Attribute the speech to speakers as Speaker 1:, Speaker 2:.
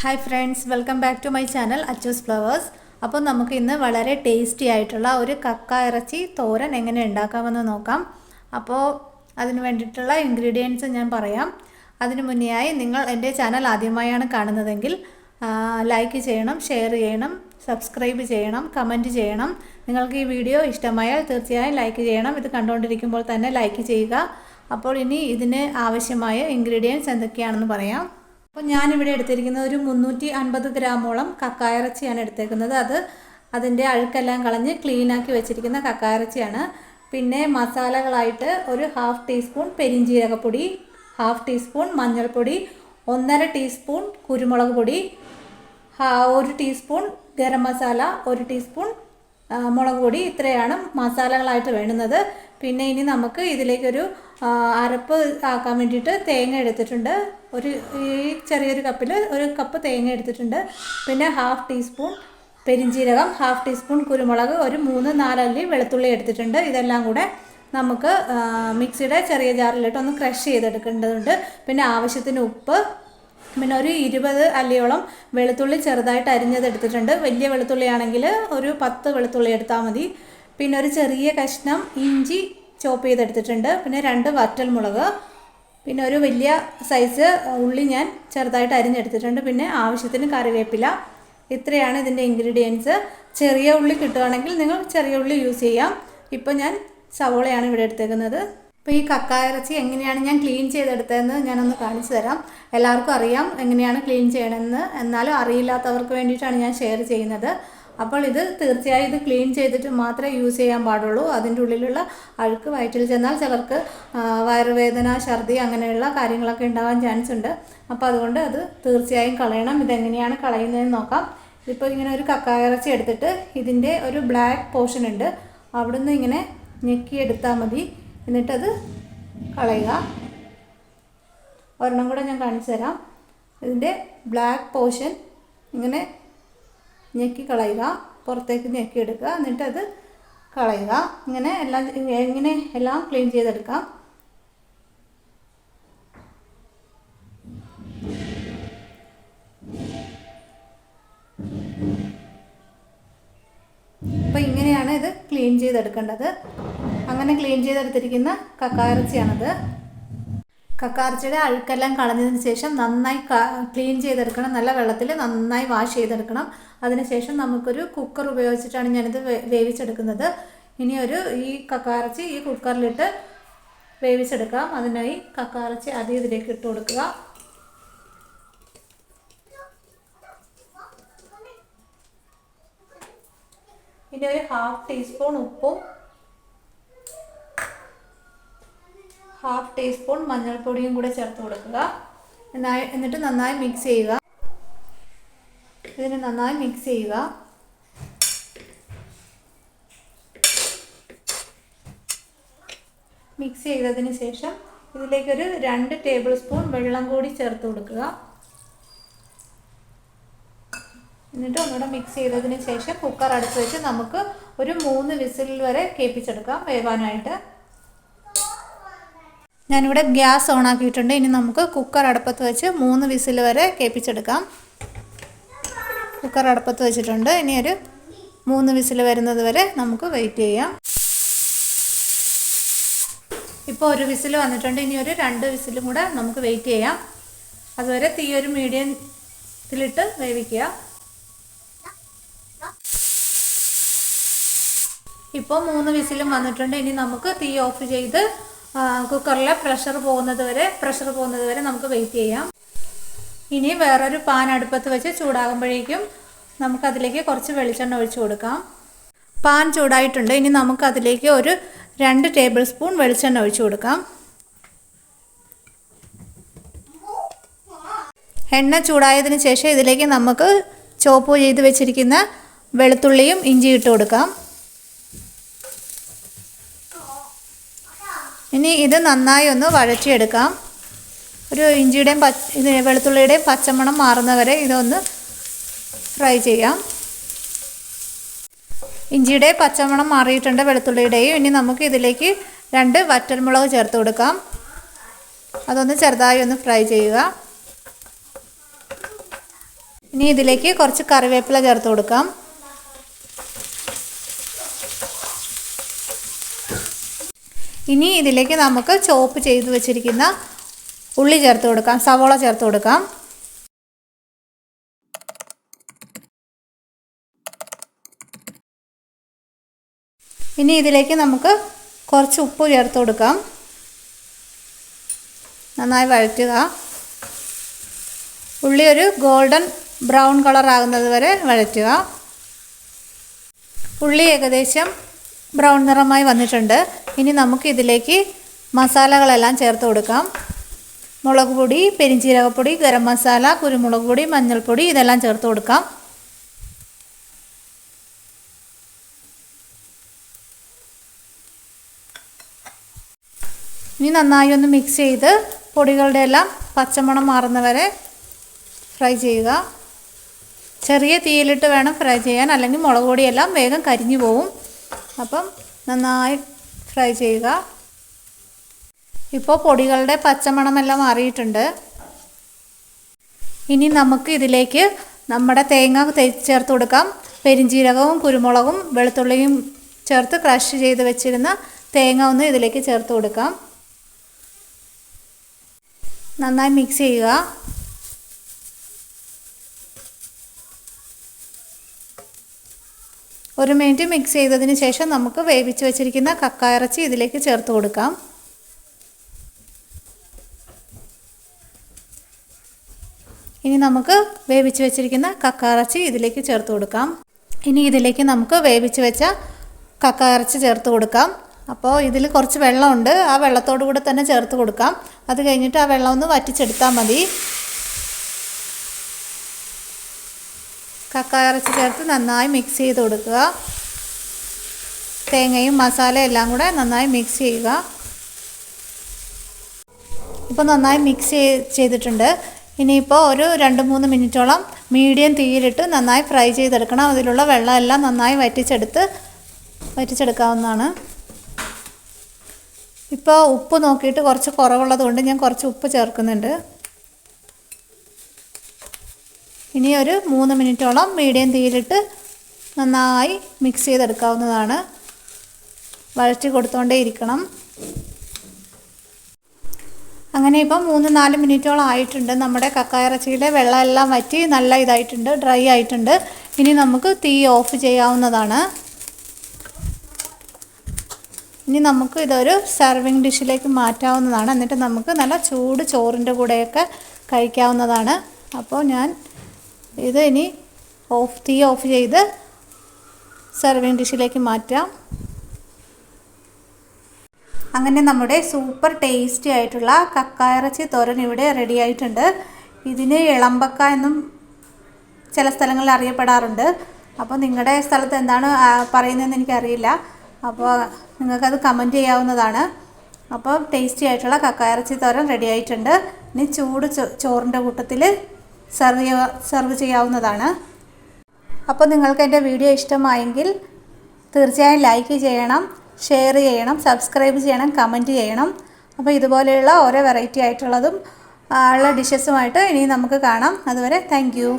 Speaker 1: Hi friends, welcome back to my channel Achus Flowers. അപ്പോൾ നമുക്ക് ഇന്ന് വളരെ ടേസ്റ്റി ആയിട്ടുള്ള ഒരു കക്ക ഇറച്ചി തോരൻ എങ്ങനെ ഉണ്ടാക്കാമെന്ന് നോക്കാം. അപ്പോൾ അതിനു വേണ്ടിയിട്ടുള്ള ഇൻഗ്രീഡിയൻസ് ഞാൻ പറയാം. അതിനു മുന്നേയായി നിങ്ങൾ എൻ്റെ ചാനൽ ആദ്യമായാണ് കാണുന്നതെങ്കിൽ ലൈക്ക് ചെയ്യണം, ഷെയർ ചെയ്യണം, സബ്സ്ക്രൈബ് ചെയ്യണം, കമൻറ്റ് ചെയ്യണം. നിങ്ങൾക്ക് ഈ വീഡിയോ ഇഷ്ടമായാൽ തീർച്ചയായും ലൈക്ക് ചെയ്യണം. ഇത് കണ്ടുകൊണ്ടിരിക്കുമ്പോൾ തന്നെ ലൈക്ക് ചെയ്യുക. അപ്പോൾ ഇനി ഇതിന് ആവശ്യമായ ഇൻഗ്രീഡിയൻസ് എന്തൊക്കെയാണെന്ന് പറയാം. അപ്പോൾ ഞാനിവിടെ എടുത്തിരിക്കുന്നത് ഒരു 350 ഗ്രാമോളം കക്ക ഇറച്ചിയാണ് എടുത്തേക്കുന്നത്. അതിൻ്റെ അഴുക്കെല്ലാം കളഞ്ഞ് ക്ലീനാക്കി വെച്ചിരിക്കുന്ന കക്ക ഇറച്ചിയാണ്. പിന്നെ മസാലകളായിട്ട് ഒരു 1/2 ടീസ്പൂൺ പെരിഞ്ജീരകപ്പൊടി, 1/2 ടീസ്പൂൺ മഞ്ഞൾപ്പൊടി, 1.5 ടീസ്പൂൺ കുരുമുളക് പൊടി, 1 ടീസ്പൂൺ ഗരം മസാല, 1 ടീസ്പൂൺ മുളക് പൊടി. ഇത്രയാണ് മസാലകളായിട്ട് വേണ്ടുന്നത്. പിന്നെ ഇനി നമുക്ക് ഇതിലേക്കൊരു അരപ്പ് ആക്കാൻ വേണ്ടിയിട്ട് തേങ്ങ എടുത്തിട്ടുണ്ട്. ഈ ചെറിയൊരു കപ്പിൽ 1 കപ്പ് തേങ്ങ എടുത്തിട്ടുണ്ട്. പിന്നെ 1/2 ടീസ്പൂൺ പെരിഞ്ജീരകം, 1/2 ടീസ്പൂൺ കുരുമുളക്, ഒരു 3-4 അല്ലി വെളുത്തുള്ളി എടുത്തിട്ടുണ്ട്. ഇതെല്ലാം കൂടെ നമുക്ക് മിക്സിയുടെ ചെറിയ ജാറിലിട്ട് ഒന്ന് ക്രഷ് ചെയ്തെടുക്കേണ്ടതുണ്ട്. പിന്നെ ആവശ്യത്തിന് ഉപ്പ്, പിന്നെ ഒരു 20 അല്ലിയോളം വെളുത്തുള്ളി ചെറുതായിട്ട് അരിഞ്ഞതെടുത്തിട്ടുണ്ട്. വലിയ വെളുത്തുള്ളി ആണെങ്കിൽ ഒരു 10 വെളുത്തുള്ളി എടുത്താൽ മതി. പിന്നെ ഒരു ചെറിയ കഷ്ണം ഇഞ്ചി ചോപ്പ് ചെയ്തെടുത്തിട്ടുണ്ട്. പിന്നെ 2 വറ്റൽമുളക്, പിന്നെ ഒരു വലിയ സൈസ് ഉള്ളി ഞാൻ ചെറുതായിട്ട് അരിഞ്ഞെടുത്തിട്ടുണ്ട്. പിന്നെ ആവശ്യത്തിന് കറിവേപ്പില. ഇത്രയാണ് ഇതിൻ്റെ ഇൻഗ്രീഡിയൻസ്. ചെറിയ ഉള്ളി കിട്ടുകയാണെങ്കിൽ നിങ്ങൾ ചെറിയ ഉള്ളി യൂസ് ചെയ്യാം. ഇപ്പോൾ ഞാൻ സവോളയാണ് ഇവിടെ എടുത്തേക്കുന്നത്. അപ്പോൾ ഈ കക്ക ഇറച്ചി എങ്ങനെയാണ് ഞാൻ ക്ലീൻ ചെയ്തെടുത്തതെന്ന് ഞാനൊന്ന് കാണിച്ചു തരാം. എല്ലാവർക്കും അറിയാം എങ്ങനെയാണ് ക്ലീൻ ചെയ്യണമെന്ന്, എന്നാലും അറിയില്ലാത്തവർക്ക് വേണ്ടിയിട്ടാണ് ഞാൻ ഷെയർ ചെയ്യുന്നത്. അപ്പോൾ ഇത് തീർച്ചയായും ഇത് ക്ലീൻ ചെയ്തിട്ട് മാത്രമേ യൂസ് ചെയ്യാൻ പാടുള്ളൂ. അതിൻ്റെ ഉള്ളിലുള്ള അഴുക്ക് വയറ്റിൽ ചെന്നാൽ ചിലർക്ക് വയറുവേദന, ഛർദി അങ്ങനെയുള്ള കാര്യങ്ങളൊക്കെ ഉണ്ടാകാൻ ചാൻസ് ഉണ്ട്. അപ്പോൾ അതുകൊണ്ട് അത് തീർച്ചയായും കളയണം. ഇതെങ്ങനെയാണ് കളയുന്നതെന്ന് നോക്കാം. ഇപ്പോൾ ഇങ്ങനെ ഒരു കക്ക ഇറച്ചി എടുത്തിട്ട് ഇതിൻ്റെ ഒരു ബ്ലാക്ക് പോർഷൻ ഉണ്ട്, അവിടുന്ന് ഇങ്ങനെ ഞെക്കിയെടുത്താൽ മതി. എന്നിട്ടത് കളയുക. ഒരെണ്ണം കൂടെ ഞാൻ കാണിച്ചു തരാം. ഇതിൻ്റെ ബ്ലാക്ക് പോർഷൻ ഇങ്ങനെ ഞെക്കി കളയുക, പുറത്തേക്ക് ഞെക്കിയെടുക്കുക, എന്നിട്ടത് കളയുക. ഇങ്ങനെ എല്ലാം ക്ലീൻ ചെയ്തെടുക്കാം. അപ്പോൾ ഇങ്ങനെയാണ് ഇത് ക്ലീൻ ചെയ്തെടുക്കേണ്ടത്. അങ്ങനെ ക്ലീൻ ചെയ്തെടുത്തിരിക്കുന്ന കക്ക ഇറച്ചിയാണത്. കക്ക ഇറച്ചിയുടെ അഴുക്കെല്ലാം കളഞ്ഞതിന് ശേഷം നന്നായി ക്ലീൻ ചെയ്തെടുക്കണം. നല്ല വെള്ളത്തിൽ നന്നായി വാഷ് ചെയ്തെടുക്കണം. അതിനുശേഷം നമുക്കൊരു കുക്കർ ഉപയോഗിച്ചിട്ടാണ് ഞാനിത് വേവിച്ചെടുക്കുന്നത്. ഇനി ഈ കക്ക ഇറച്ചി ഈ കുക്കറിലിട്ട് വേവിച്ചെടുക്കാം. അതിനായി കക്ക ഇറച്ചി ആദ്യം ഇതിലേക്ക് ഇട്ട് കൊടുക്കുക. ഇനി ഒരു 1/2 ടീസ്പൂൺ ഉപ്പും 1/2 ടീസ്പൂൺ മഞ്ഞൾപ്പൊടിയും കൂടെ ചേർത്ത് കൊടുക്കുക. എന്നിട്ട് നന്നായി മിക്സ് ചെയ്യുക. ഇതിന് നന്നായി മിക്സ് ചെയ്യുക. മിക്സ് ചെയ്തതിന് ശേഷം ഇതിലേക്കൊരു 2 ടേബിൾ സ്പൂൺ വെള്ളം കൂടി ചേർത്ത് കൊടുക്കുക. എന്നിട്ട് ഒന്നുകൂടെ മിക്സ് ചെയ്തതിന് ശേഷം കുക്കർ അടച്ച് വെച്ച് നമുക്ക് ഒരു 3 വിസിൽ വരെ കേൾപ്പിച്ചെടുക്കാം വേവാനായിട്ട്. ഞാനിവിടെ ഗ്യാസ് ഓൺ ആക്കിയിട്ടുണ്ട്. ഇനി നമുക്ക് കുക്കർ അടുപ്പത്ത് വെച്ച് 3 വിസിൽ വരെ കേൾപ്പിച്ചെടുക്കാം. കുക്കർ അടുപ്പത്ത് വെച്ചിട്ടുണ്ട്. ഇനി ഒരു 3 വിസിൽ വരുന്നത് വരെ നമുക്ക് വെയിറ്റ് ചെയ്യാം. ഇപ്പോൾ 1 വിസിൽ വന്നിട്ടുണ്ട്. ഇനി ഒരു 2 വിസിലും കൂടെ നമുക്ക് വെയിറ്റ് ചെയ്യാം. അതുവരെ തീ ഒരു മീഡിയത്തിലിട്ട് വേവിക്കുക. ഇപ്പോൾ 3 വിസിലും വന്നിട്ടുണ്ട്. ഇനി നമുക്ക് തീ ഓഫ് ചെയ്ത് കുക്കറിലെ പ്രഷർ പോകുന്നത് വരെ നമുക്ക് വെയിറ്റ് ചെയ്യാം. ഇനി വേറൊരു പാൻ അടുപ്പത്ത് വെച്ച് ചൂടാകുമ്പോഴേക്കും നമുക്കതിലേക്ക് കുറച്ച് വെളിച്ചെണ്ണ ഒഴിച്ചു കൊടുക്കാം. പാൻ ചൂടായിട്ടുണ്ട്. ഇനി നമുക്കതിലേക്ക് ഒരു 2 ടേബിൾ സ്പൂൺ വെളിച്ചെണ്ണ ഒഴിച്ചു കൊടുക്കാം. എണ്ണ ചൂടായതിന് ശേഷം ഇതിലേക്ക് നമുക്ക് ചോപ്പ് ചെയ്ത് വെച്ചിരിക്കുന്ന വെളുത്തുള്ളിയും ഇഞ്ചി ഇട്ട് കൊടുക്കാം. ഇനി ഇത് നന്നായി ഒന്ന് വഴറ്റിയെടുക്കാം. ഒരു ഇഞ്ചിയുടെയും വെളുത്തുള്ളിയുടെയും പച്ചമണം മാറുന്നവരെ ഇതൊന്ന് ഫ്രൈ ചെയ്യാം. ഇഞ്ചിയുടെ പച്ചമണം മാറിയിട്ടുണ്ട്, വെളുത്തുള്ളിയുടെയും. ഇനി നമുക്ക് ഇതിലേക്ക് 2 വറ്റൽമുളക് ചേർത്ത് കൊടുക്കാം. അതൊന്ന് ചെറുതായി ഒന്ന് ഫ്രൈ ചെയ്യുക. ഇനി ഇതിലേക്ക് കുറച്ച് കറിവേപ്പില ചേർത്ത് കൊടുക്കാം. ഇനി ഇതിലേക്ക് നമുക്ക് ചോപ്പ് ചെയ്ത് വെച്ചിരിക്കുന്ന ഉള്ളി ചേർത്ത് കൊടുക്കാം, സവോള ചേർത്ത് കൊടുക്കാം. ഇനി ഇതിലേക്ക് നമുക്ക് കുറച്ച് ഉപ്പ് ചേർത്ത് കൊടുക്കാം. നന്നായി വഴറ്റുക. ഉള്ളി ഒരു ഗോൾഡൻ ബ്രൗൺ കളർ ആകുന്നത് വരെ വഴറ്റുക. ഉള്ളി ഏകദേശം ബ്രൗൺ നിറമായി വന്നിട്ടുണ്ട്. ഇനി നമുക്ക് ഇതിലേക്ക് മസാലകളെല്ലാം ചേർത്ത് കൊടുക്കാം. മുളക് പൊടി, പെരിഞ്ചീരകപ്പൊടി, ഗരം മസാല, കുരുമുളക് പൊടി, മഞ്ഞൾപ്പൊടി ഇതെല്ലാം ചേർത്ത് കൊടുക്കാം. ഇനി നന്നായി ഒന്ന് മിക്സ് ചെയ്ത് പൊടികളുടെ എല്ലാം പച്ചമണം മാറുന്നവരെ ഫ്രൈ ചെയ്യുക. ചെറിയ തീയിലിട്ട് വേണം ഫ്രൈ ചെയ്യാൻ, അല്ലെങ്കിൽ മുളക് പൊടിയെല്ലാം വേഗം കരിഞ്ഞു പോവും. അപ്പം നന്നായി ഫ്രൈ ചെയ്യുക. ഇപ്പോൾ പൊടികളുടെ പച്ചമണമെല്ലാം മാറിയിട്ടുണ്ട്. ഇനി നമുക്ക് ഇതിലേക്ക് നമ്മുടെ തേങ്ങ ചേർത്ത് കൊടുക്കാം. പെരിഞ്ചീരകവും കുരുമുളകും വെളുത്തുള്ളിയും ചേർത്ത് ക്രഷ് ചെയ്ത് വെച്ചിരുന്ന തേങ്ങ ഒന്ന് ഇതിലേക്ക് ചേർത്ത് കൊടുക്കാം. നന്നായി മിക്സ് ചെയ്യുക. ഒരു മിനിറ്റ് മിക്സ് ചെയ്തതിന് ശേഷം നമുക്ക് വേവിച്ച് വെച്ചിരിക്കുന്ന കക്ക ഇറച്ചി ഇതിലേക്ക് ചേർത്ത് കൊടുക്കാം. ഇനി നമുക്ക് വേവിച്ച് വെച്ചിരിക്കുന്ന കക്ക ഇറച്ചി ഇതിലേക്ക് ചേർത്ത് കൊടുക്കാം. ഇനി ഇതിലേക്ക് നമുക്ക് വേവിച്ച് വെച്ച കക്ക ഇറച്ചി ചേർത്ത് കൊടുക്കാം. അപ്പോൾ ഇതിൽ കുറച്ച് വെള്ളമുണ്ട്, ആ വെള്ളത്തോടു കൂടെ തന്നെ ചേർത്ത് കൊടുക്കാം. അത് കഴിഞ്ഞിട്ട് ആ വെള്ളം ഒന്ന് വറ്റിച്ചെടുത്താൽ മതി. കക്ക ഇറച്ചി ചേർത്ത് നന്നായി മിക്സ് ചെയ്ത് കൊടുക്കുക. തേങ്ങയും മസാലയും എല്ലാം കൂടെ നന്നായി മിക്സ് ചെയ്യുക. ഇപ്പോൾ നന്നായി മിക്സ് ചെയ്തിട്ടുണ്ട്. ഇനിയിപ്പോൾ ഒരു 2-3 മിനിറ്റോളം മീഡിയം തീയിലിട്ട് നന്നായി ഫ്രൈ ചെയ്തെടുക്കണം. അതിലുള്ള വെള്ളമെല്ലാം നന്നായി വറ്റിച്ചെടുക്കാവുന്നതാണ്. ഇപ്പോൾ ഉപ്പ് നോക്കിയിട്ട് കുറച്ച് കുറവുള്ളത് കൊണ്ട് ഞാൻ കുറച്ച് ഉപ്പ് ചേർക്കുന്നുണ്ട്. ഇനി ഒരു 3 മിനിറ്റോളം മീഡിയം തീയിലിട്ട് നന്നായി മിക്സ് ചെയ്തെടുക്കാവുന്നതാണ്. വഴറ്റി കൊടുത്തുകൊണ്ടേ ഇരിക്കണം. അങ്ങനെ ഇപ്പം 3-4 മിനിറ്റോളം ആയിട്ടുണ്ട്. നമ്മുടെ കക്ക ഇറച്ചിയുടെ വെള്ളമെല്ലാം വറ്റി നല്ല ഇതായിട്ടുണ്ട്, ഡ്രൈ ആയിട്ടുണ്ട്. ഇനി നമുക്ക് തീ ഓഫ് ചെയ്യാവുന്നതാണ്. ഇനി നമുക്ക് ഇതൊരു സെർവിങ് ഡിഷിലേക്ക് മാറ്റാവുന്നതാണ്. എന്നിട്ട് നമുക്ക് നല്ല ചൂട് ചോറിൻ്റെ കൂടെയൊക്കെ കഴിക്കാവുന്നതാണ്. അപ്പോൾ ഞാൻ ഇത് ഇനി തീ ഓഫ് ചെയ്ത് സെർവിങ് ഡിഷിലേക്ക് മാറ്റാം. അങ്ങനെ നമ്മുടെ സൂപ്പർ ടേസ്റ്റി ആയിട്ടുള്ള കക്ക ഇറച്ചി തോരൻ ഇവിടെ റെഡി ആയിട്ടുണ്ട്. ഇതിന് ഇളമ്പക്ക എന്നും ചില സ്ഥലങ്ങളിൽ അറിയപ്പെടാറുണ്ട്. അപ്പോൾ നിങ്ങളുടെ സ്ഥലത്ത് എന്താണ് പറയുന്നതെന്ന് എനിക്കറിയില്ല. അപ്പോൾ നിങ്ങൾക്കത് കമൻറ്റ് ചെയ്യാവുന്നതാണ്. അപ്പോൾ ടേസ്റ്റി ആയിട്ടുള്ള കക്ക ഇറച്ചി തോരൻ റെഡി ആയിട്ടുണ്ട്. ഇനി ചൂട് ചോറിൻ്റെ കൂട്ടത്തിൽ സെർവ് ചെയ്യാവുന്നതാണ്. അപ്പോൾ നിങ്ങൾക്ക് എൻ്റെ വീഡിയോ ഇഷ്ടമായെങ്കിൽ തീർച്ചയായും ലൈക്ക് ചെയ്യണം, ഷെയർ ചെയ്യണം, സബ്സ്ക്രൈബ് ചെയ്യണം, കമൻറ്റ് ചെയ്യണം. അപ്പോൾ ഇതുപോലെയുള്ള ഓരോ വെറൈറ്റി ആയിട്ടുള്ളതും ഉള്ള ഡിഷസുമായിട്ട് ഇനി നമുക്ക് കാണാം. അതുവരെ താങ്ക് യു.